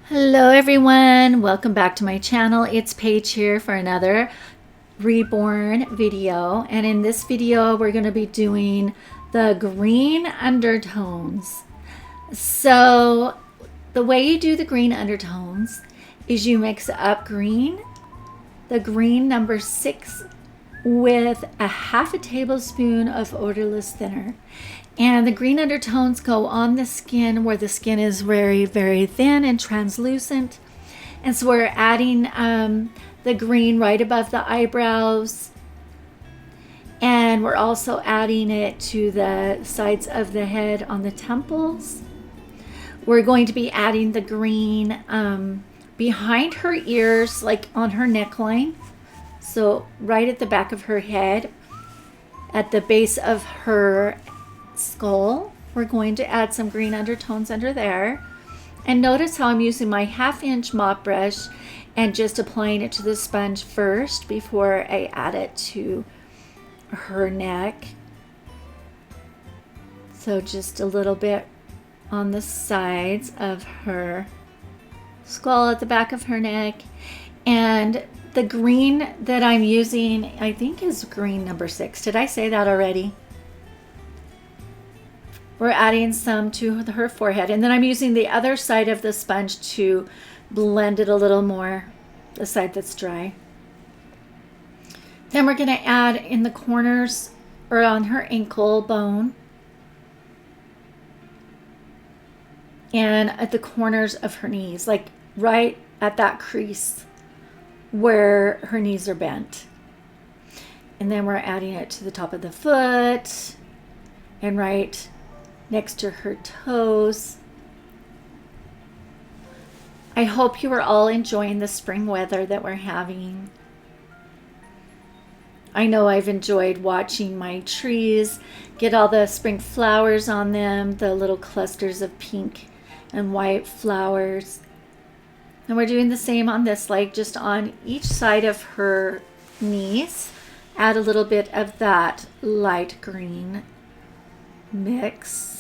Hello everyone, welcome back to my channel. It's Paige here for another reborn video, and in this video we're going to be doing the green undertones. So the way you do the green undertones is you mix up the green number 6 with a half a tablespoon of odorless thinner. And the green undertones go on the skin where the skin is very, very thin and translucent. And so we're adding the green right above the eyebrows. And we're also adding it to the sides of the head on the temples. We're going to be adding the green behind her ears, like on her neckline. So right at the back of her head, at the base of her skull, we're going to add some green undertones under there. And notice how I'm using my 1/2 inch mop brush and just applying it to the sponge first before I add it to her neck. So just a little bit on the sides of her skull, at the back of her neck. And the green that I'm using, I think, is green number 6. Did I say that already? We're adding some to her forehead, and then I'm using the other side of the sponge to blend it a little more, the side that's dry. Then we're going to add in the corners, or on her ankle bone, and at the corners of her knees, like right at that crease where her knees are bent. And then we're adding it to the top of the foot and right next to her toes. I hope you are all enjoying the spring weather that we're having. I know I've enjoyed watching my trees get all the spring flowers on them, the little clusters of pink and white flowers. And we're doing the same on this leg, just on each side of her knees. Add a little bit of that light green mix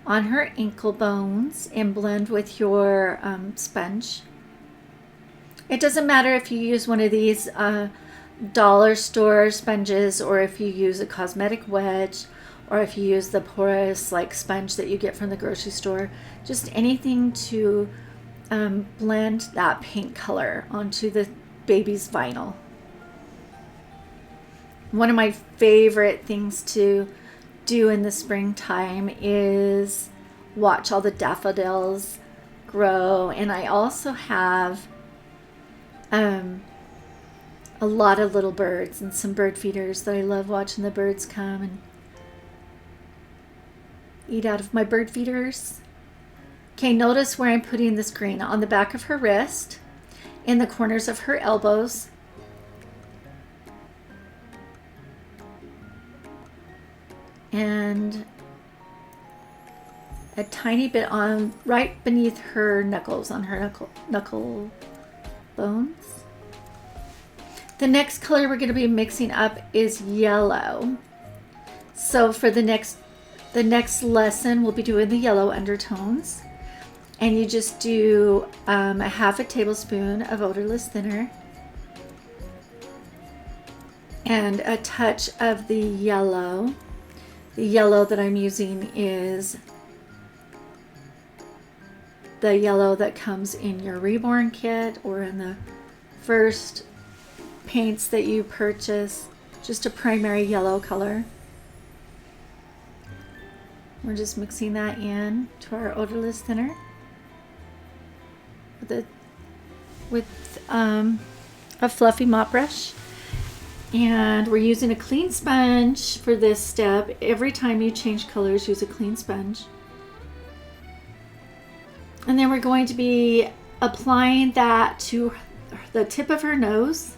on her ankle bones and blend with your sponge. It doesn't matter if you use one of these dollar store sponges, or if you use a cosmetic wedge, or if you use the porous like sponge that you get from the grocery store. Just anything to blend that pink color onto the baby's vinyl. One of my favorite things to do in the springtime is watch all the daffodils grow. And I also have a lot of little birds and some bird feeders that I love watching the birds come and eat out of my bird feeders. Okay, notice where I'm putting this green: on the back of her wrist, in the corners of her elbows, and a tiny bit on right beneath her knuckles, on her knuckle bones. The next color we're going to be mixing up is yellow. So for the next lesson, we'll be doing the yellow undertones. And you just do a 1/2 tablespoon of odorless thinner and a touch of the yellow. The yellow that I'm using is the yellow that comes in your reborn kit or in the first paints that you purchase, just a primary yellow color. We're just mixing that in to our odorless thinner with a fluffy mop brush. And we're using a clean sponge for this step. Every time you change colors, use a clean sponge. And then we're going to be applying that to the tip of her nose.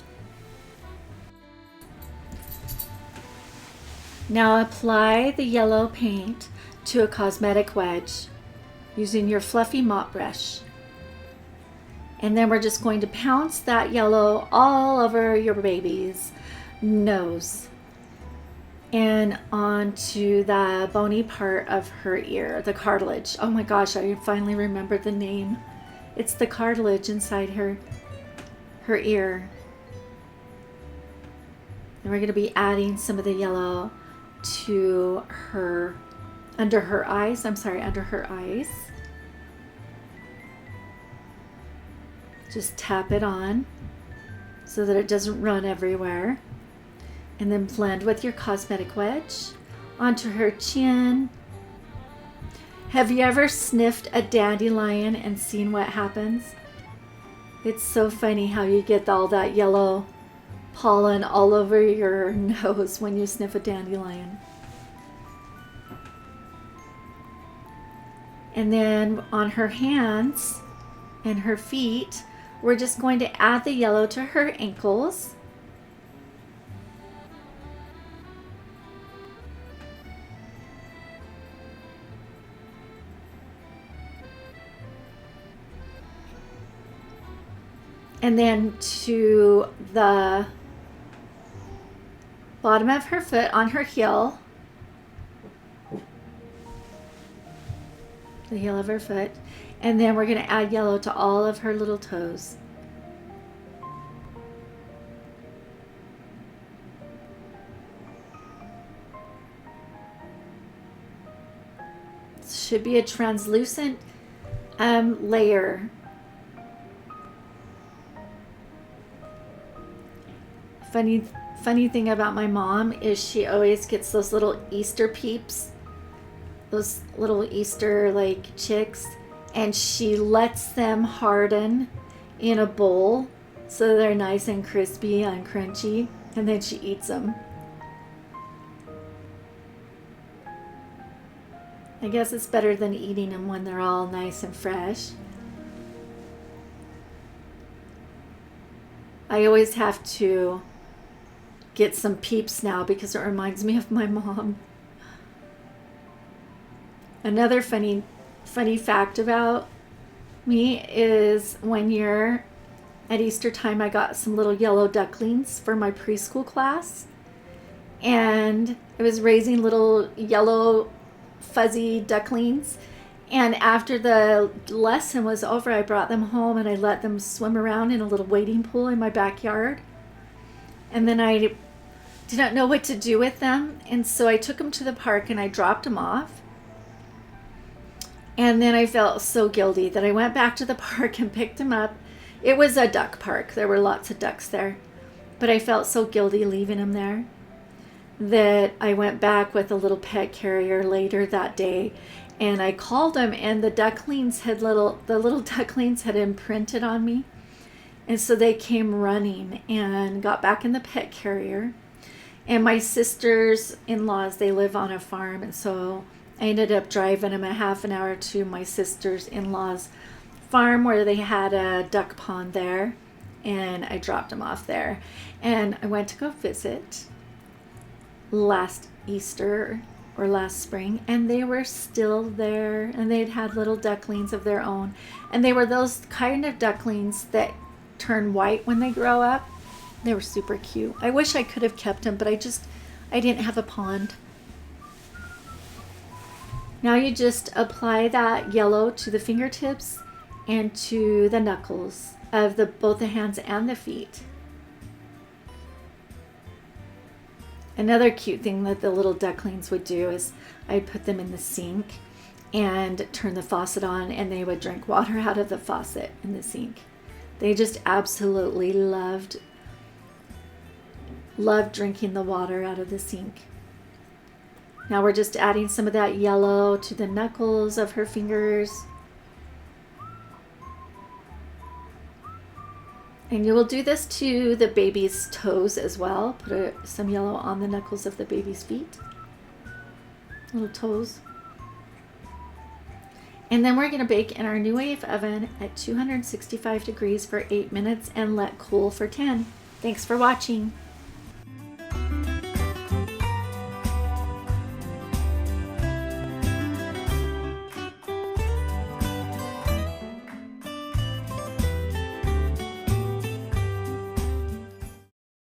Now apply the yellow paint to a cosmetic wedge using your fluffy mop brush. And then we're just going to pounce that yellow all over your baby's nose and onto the bony part of her ear, the cartilage. Oh my gosh, I finally remembered the name. It's the cartilage inside her ear. And we're going to be adding some of the yellow to her, under her eyes. Just tap it on so that it doesn't run everywhere. And then blend with your cosmetic wedge onto her chin. Have you ever sniffed a dandelion and seen what happens? It's so funny how you get all that yellow pollen all over your nose when you sniff a dandelion. And then on her hands and her feet, we're just going to add the yellow to her ankles. And then to the bottom of her foot on her heel, the heel of her foot. And then we're going to add yellow to all of her little toes. Should be a translucent layer. Funny thing about my mom is she always gets those little Easter peeps, those little Easter like chicks, and she lets them harden in a bowl so they're nice and crispy and crunchy, and then she eats them. I guess it's better than eating them when they're all nice and fresh. I always have to get some peeps now because it reminds me of my mom. Another funny fact about me is one year at Easter time I got some little yellow ducklings for my preschool class, and I was raising little yellow fuzzy ducklings, and after the lesson was over I brought them home and I let them swim around in a little wading pool in my backyard, and then I didn't know what to do with them, and so I took them to the park and I dropped them off. And then I felt so guilty that I went back to the park and picked them up. It was a duck park. There were lots of ducks there. But I felt so guilty leaving them there that I went back with a little pet carrier later that day. And I called them, and the little ducklings had imprinted on me. And so they came running and got back in the pet carrier. And my sisters-in-laws, they live on a farm, and so I ended up driving them a half an hour to my sister's-in-law's farm where they had a duck pond there, and I dropped them off there. And I went to go visit last Easter or last spring, and they were still there, and they'd had little ducklings of their own. And they were those kind of ducklings that turn white when they grow up. They were super cute. I wish I could have kept them, but I didn't have a pond. Now you just apply that yellow to the fingertips and to the knuckles of both the hands and the feet. Another cute thing that the little ducklings would do is I'd put them in the sink and turn the faucet on, and they would drink water out of the faucet in the sink. They just absolutely loved drinking the water out of the sink. Now we're just adding some of that yellow to the knuckles of her fingers. And you will do this to the baby's toes as well. Put some yellow on the knuckles of the baby's feet, little toes. And then we're going to bake in our New Wave oven at 265 degrees for 8 minutes and let cool for 10. Thanks for watching.